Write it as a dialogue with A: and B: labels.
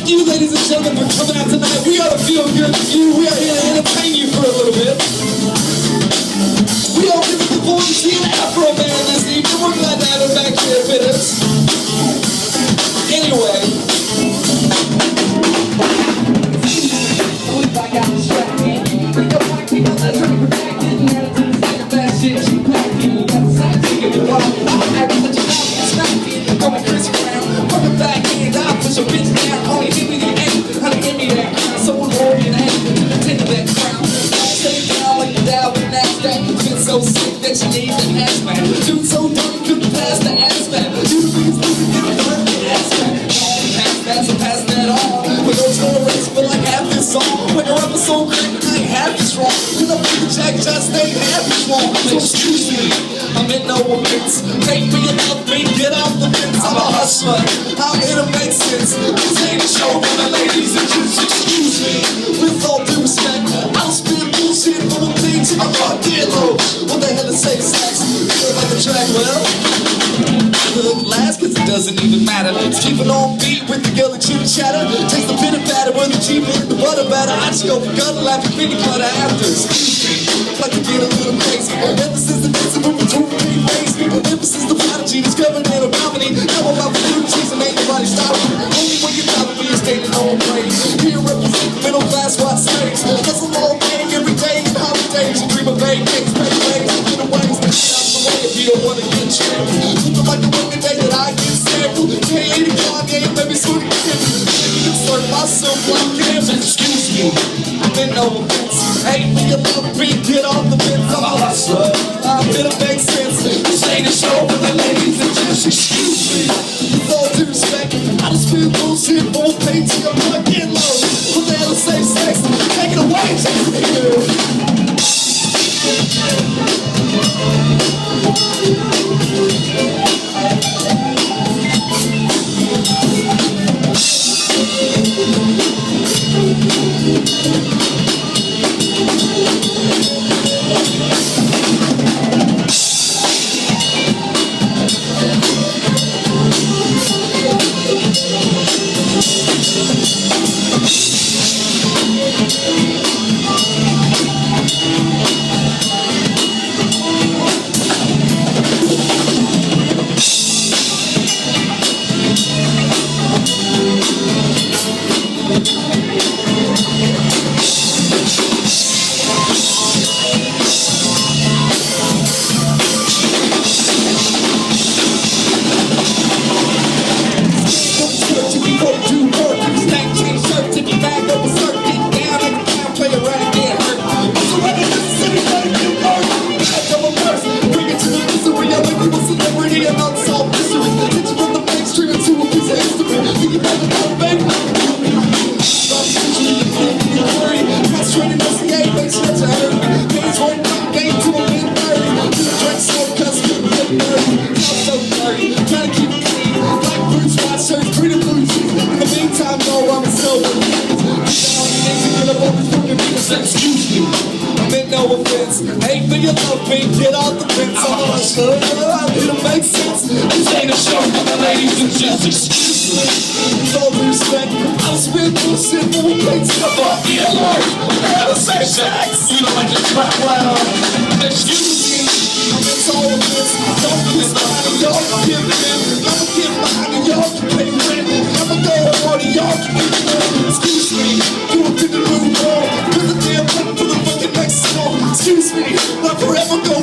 A: Thank you, ladies and gentlemen, for coming out tonight. We ought to feel good for you. We are here to entertain you for a little bit. We all give it the voice to Afroman this evening. We're glad to have him back here with us. Anyway. So sick that you need the ass man. Dude so dumb couldn't pass the ass man. You the biggest loser in the world, the ass man. Pass that, so pass that on. But those no race feel like half this song. When you're up so great, I ain't half this wrong. Cause I'm the Jack just ain't half this wrong. So excuse me, I'm in no offense. Hate me and love me, get off the fence. I'm a hustler, I'm here to make sense. This ain't a show for the ladies and just excuse me. With all due respect, I'll spit bullshit for the things in my fucking low. What the hell is safe sex? Feel like a track, well, look last, cause it doesn't even matter. Just keep it on beat with the girl that you chatter. Taste the pitter patter with the cheap and the butter batter. I just go for gun laugh and pity butter after. Excuse me, like to get a little crazy. Ever since the days of moving to a big face, ever since the prodigy discovered that around me. Now I'm out for blue cheese and ain't nobody stopping. Only when you're talking me, you're standing on praise. Here represent middle class white slaves. That's a long day every day and holidays. You dream of vacations, pay ways, get away. If you don't wanna get tricked, looking like the one day that I get sampled. K80 Kanye, baby, sweet kid. Maybe you start myself like cancer. Excuse me, I'm in no offense. Hate me, you love me, get off the fence. I'm a hustler, I'm here to make sense. This ain't a show for the ladies and just excuse me. With all due respect, I just feel bullshit, won't pay till I'm fucking low. What the hell is safe sex? Take it away, excuse me, I'm in no offense. Hate me, you love me, get off the fence. I'm a hustler, I'm here to make sense. This ain't a show for the ladies and just excuse me. With all due respect, I'll spit bullshit for a plate to the fucking alert. I gotta say sex, you know I just rap loud. Excuse me, I'm in all of this. Don't kiss mine and y'all can give it in. I'ma get mine and y'all can pay rent. I'ma go hard and y'all can get it. Excuse me, do it to the new world. Excuse me, not forever go